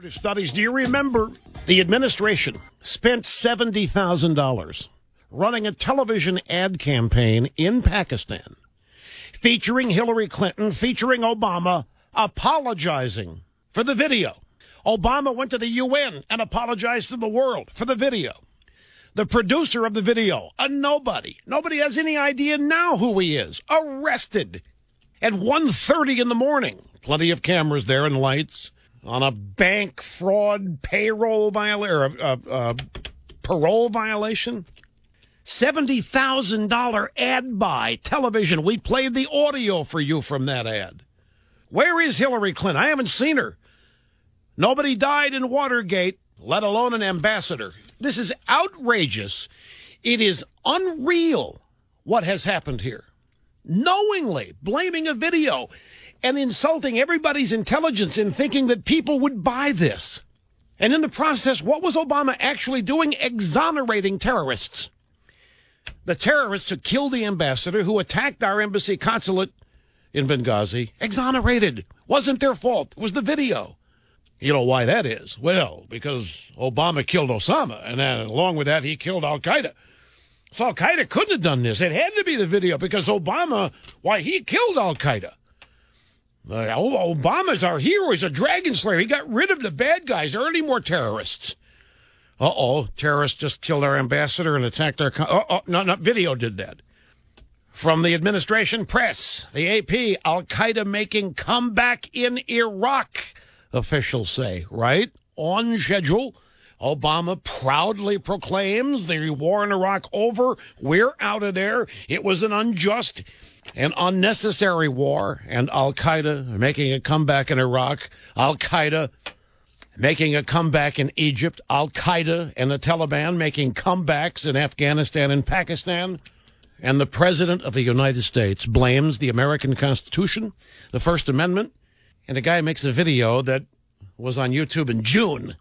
Studies. Do you remember the administration spent $70,000 running a television ad campaign in Pakistan featuring Hillary Clinton, featuring Obama, apologizing for the video. Obama went to the UN and apologized to the world for the video. The producer of the video, a nobody. Nobody has any idea now who he is. Arrested at 1:30 in the morning. Plenty of cameras there and lights. On a bank fraud parole violation. $70,000 ad buy television. We played the audio for you from that ad. Where is Hillary Clinton? I haven't seen her. Nobody died in Watergate, let alone an ambassador. This is outrageous. It is unreal what has happened here. Knowingly blaming a video and insulting everybody's intelligence in thinking that people would buy this. And in the process, what was Obama actually doing? Exonerating terrorists. The terrorists who killed the ambassador, who attacked our embassy consulate in Benghazi, exonerated. Wasn't their fault. It was the video. You know why that is? Well, because Obama killed Osama, and then along with that, he killed Al-Qaeda. So Al-Qaeda couldn't have done this. It had to be the video because Obama, he killed Al-Qaeda. Obama's our hero. He's a dragon slayer. He got rid of the bad guys. There aren't any more terrorists. Terrorists just killed our ambassador and attacked our... No, video did that. From the administration press, the AP, Al-Qaeda making comeback in Iraq, officials say, right? On schedule. Obama proudly proclaims the war in Iraq over. We're out of there. It was an unjust and unnecessary war. And Al-Qaeda making a comeback in Iraq. Al-Qaeda making a comeback in Egypt. Al-Qaeda and the Taliban making comebacks in Afghanistan and Pakistan. And the President of the United States blames the American Constitution, the First Amendment. And a guy makes a video that was on YouTube in June.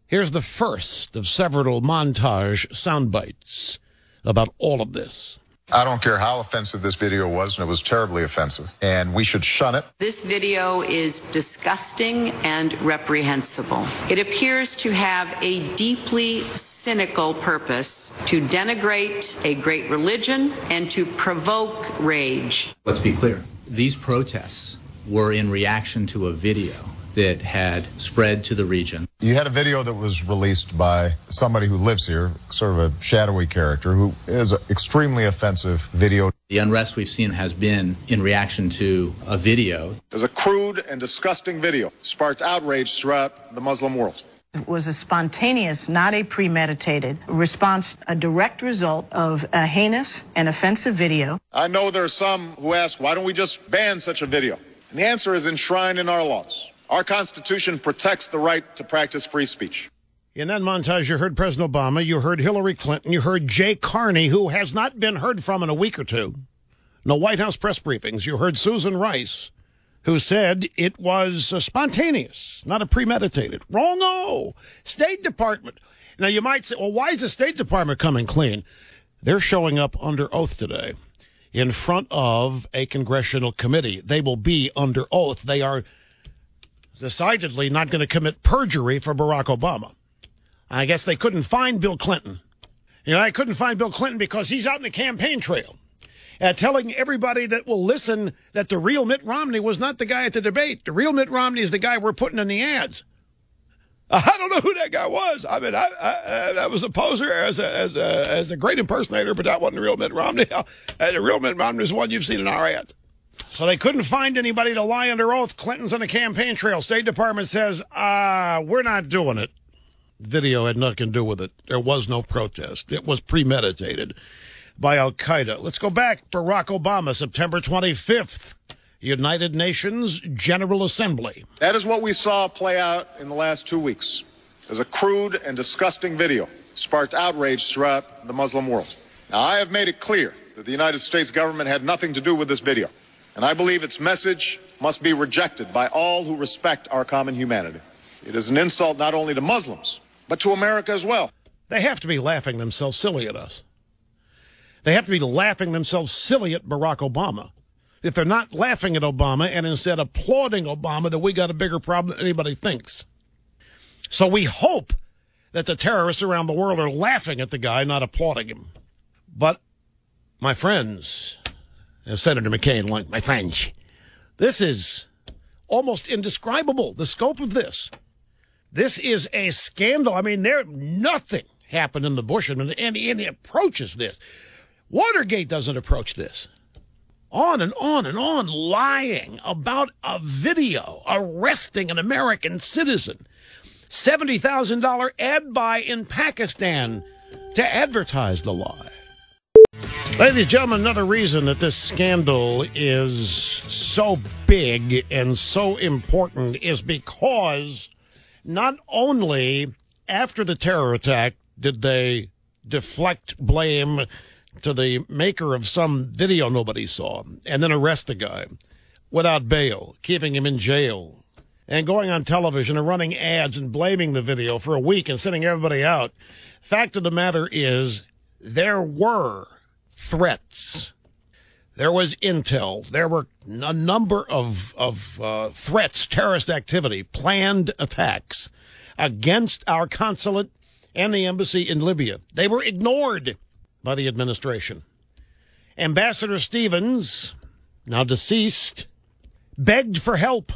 Here's the first of several montage sound bites about all of this. I don't care how offensive this video was, and it was terribly offensive, and we should shun it. This video is disgusting and reprehensible. It appears to have a deeply cynical purpose to denigrate a great religion and to provoke rage. Let's be clear. These protests were in reaction to a video that had spread to the region. You had a video that was released by somebody who lives here, sort of a shadowy character, who is an extremely offensive video. The unrest we've seen has been in reaction to a video. It was a crude and disgusting video, sparked outrage throughout the Muslim world. It was a spontaneous, not a premeditated response, a direct result of a heinous and offensive video. I know there are some who ask, why don't we just ban such a video? And the answer is enshrined in our laws. Our Constitution protects the right to practice free speech. In that montage, you heard President Obama, you heard Hillary Clinton, you heard Jay Carney, who has not been heard from in a week or two. No White House press briefings. You heard Susan Rice, who said it was spontaneous, not a premeditated. Wrong-o. State Department. Now, you might say, well, why is the State Department coming clean? They're showing up under oath today in front of a congressional committee. They will be under oath. They are decidedly not going to commit perjury for Barack Obama. I guess they couldn't find Bill Clinton. I couldn't find Bill Clinton because he's out in the campaign trail telling everybody that will listen that the real Mitt Romney was not the guy at the debate. The real Mitt Romney is the guy we're putting in the ads. I don't know who that guy was. I mean, I was a poser as a great impersonator, but that wasn't the real Mitt Romney. The real Mitt Romney is the one you've seen in our ads. So they couldn't find anybody to lie under oath. Clinton's on the campaign trail. State Department says, we're not doing it. The video had nothing to do with it. There was no protest. It was premeditated by Al-Qaeda. Let's go back. Barack Obama, September 25th, United Nations General Assembly. That is what we saw play out in the last 2 weeks. It was a crude and disgusting video, sparked outrage throughout the Muslim world. Now, I have made it clear that the United States government had nothing to do with this video. And I believe its message must be rejected by all who respect our common humanity. It is an insult not only to Muslims, but to America as well. They have to be laughing themselves silly at us. They have to be laughing themselves silly at Barack Obama. If they're not laughing at Obama and instead applauding Obama, then we got a bigger problem than anybody thinks. So we hope that the terrorists around the world are laughing at the guy, not applauding him. But, my friends, as Senator McCain liked, my friends, this is almost indescribable, the scope of this. This is a scandal. I mean, nothing happened in the Bush administration, and it approaches this. Watergate doesn't approach this. On and on and on, lying about a video arresting an American citizen. $70,000 ad buy in Pakistan to advertise the lie. Ladies and gentlemen, another reason that this scandal is so big and so important is because not only after the terror attack did they deflect blame to the maker of some video nobody saw and then arrest the guy without bail, keeping him in jail, and going on television and running ads and blaming the video for a week and sending everybody out. Fact of the matter is, there were threats. There was intel. There were a number of threats, terrorist activity, planned attacks against our consulate and the embassy in Libya. They were ignored by the administration. Ambassador Stevens, now deceased, begged for help.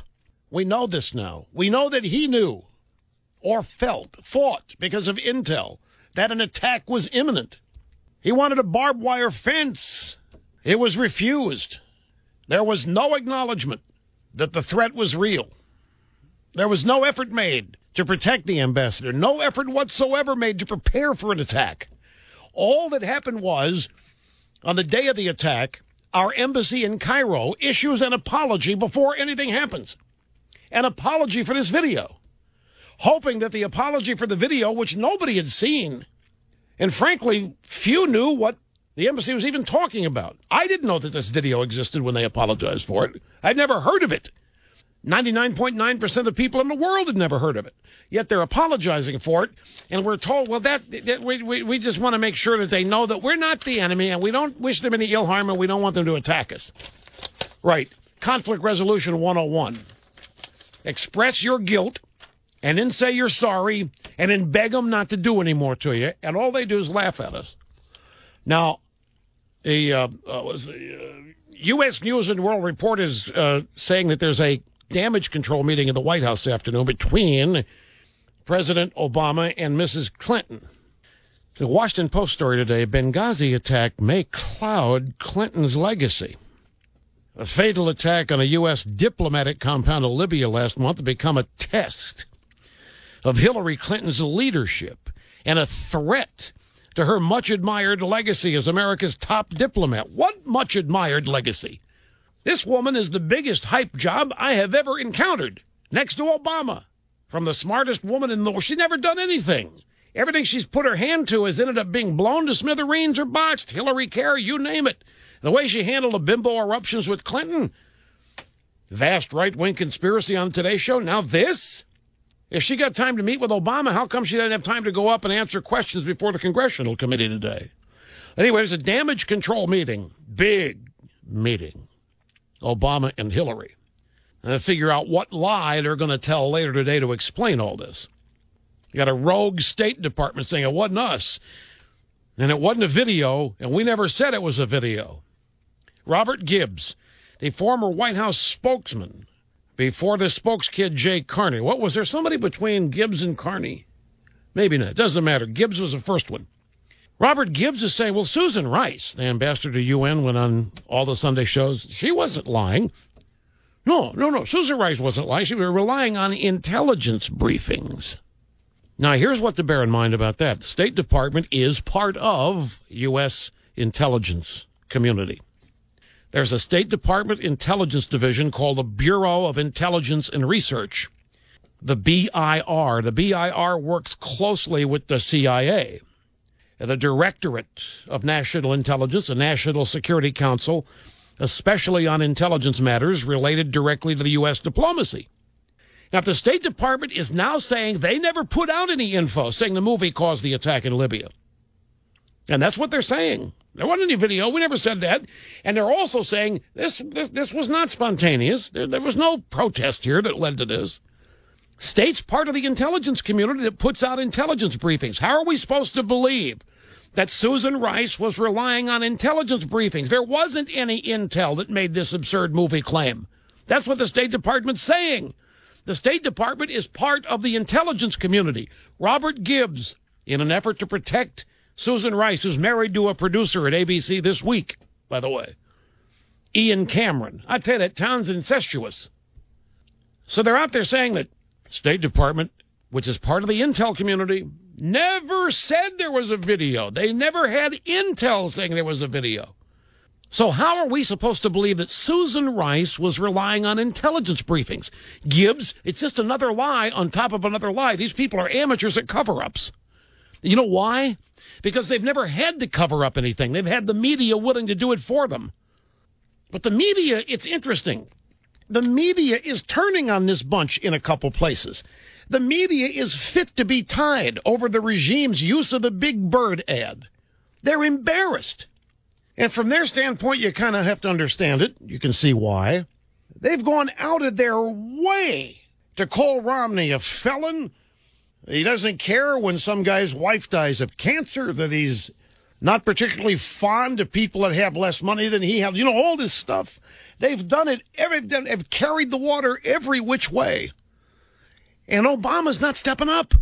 We know this now. We know that he knew or thought, because of intel, that an attack was imminent. He wanted a barbed wire fence. It was refused. There was no acknowledgement that the threat was real. There was no effort made to protect the ambassador, no effort whatsoever made to prepare for an attack. All that happened was, on the day of the attack, our embassy in Cairo issues an apology before anything happens. An apology for this video, hoping that the apology for the video, which nobody had seen, and frankly, few knew what the embassy was even talking about. I didn't know that this video existed when they apologized for it. I'd never heard of it. 99.9% of people in the world had never heard of it. Yet they're apologizing for it, and we're told, well, we just want to make sure that they know that we're not the enemy, and we don't wish them any ill harm, and we don't want them to attack us. Right. Conflict Resolution 101. Express your guilt, and then say you're sorry, and then beg them not to do any more to you, and all they do is laugh at us. Now, the U.S. News and World Report is saying that there's a damage control meeting in the White House this afternoon between President Obama and Mrs. Clinton. The Washington Post story today, Benghazi attack may cloud Clinton's legacy. A fatal attack on a U.S. diplomatic compound in Libya last month had become a test of Hillary Clinton's leadership and a threat to her much-admired legacy as America's top diplomat. What much-admired legacy? This woman is the biggest hype job I have ever encountered, next to Obama. From the smartest woman in the world. She's never done anything. Everything she's put her hand to has ended up being blown to smithereens or botched. Hillary Care, you name it. The way she handled the bimbo eruptions with Clinton. Vast right-wing conspiracy on Today Show. Now this? If she got time to meet with Obama, how come she didn't have time to go up and answer questions before the Congressional Committee today? Anyway, there's a damage control meeting. Big meeting. Obama and Hillary. And figure out what lie they're going to tell later today to explain all this. You got a rogue State Department saying it wasn't us, and it wasn't a video, and we never said it was a video. Robert Gibbs, the former White House spokesman, before the spokeskid Jay Carney. What was there somebody between Gibbs and Carney? Maybe not. It doesn't matter. Gibbs was the first one. Robert Gibbs is saying, well, Susan Rice, the ambassador to UN, went on all the Sunday shows. She wasn't lying. No. Susan Rice wasn't lying. She was relying on intelligence briefings. Now, here's what to bear in mind about that. The State Department is part of U.S. intelligence community. There's a State Department intelligence division called the Bureau of Intelligence and Research, the BIR. The BIR works closely with the CIA, the Directorate of National Intelligence, the National Security Council, especially on intelligence matters related directly to the U.S. diplomacy. Now, if the State Department is now saying they never put out any info saying the movie caused the attack in Libya, and that's what they're saying. There wasn't any video. We never said that. And they're also saying this was not spontaneous. There was no protest here that led to this. State's part of the intelligence community that puts out intelligence briefings. How are we supposed to believe that Susan Rice was relying on intelligence briefings? There wasn't any intel that made this absurd movie claim. That's what the State Department's saying. The State Department is part of the intelligence community. Robert Gibbs, in an effort to protect Susan Rice, who's married to a producer at ABC this week, by the way, Ian Cameron. I tell you, that town's incestuous. So they're out there saying that State Department, which is part of the intel community, never said there was a video. They never had intel saying there was a video. So how are we supposed to believe that Susan Rice was relying on intelligence briefings? Gibbs, it's just another lie on top of another lie. These people are amateurs at cover-ups. You know why? Because they've never had to cover up anything. They've had the media willing to do it for them. But the media, it's interesting. The media is turning on this bunch in a couple places. The media is fit to be tied over the regime's use of the Big Bird ad. They're embarrassed. And from their standpoint, you kind of have to understand it. You can see why. They've gone out of their way to call Romney a felon. He doesn't care when some guy's wife dies of cancer, that he's not particularly fond of people that have less money than he has. You know, all this stuff. They've done it. They've carried the water every which way. And Obama's not stepping up.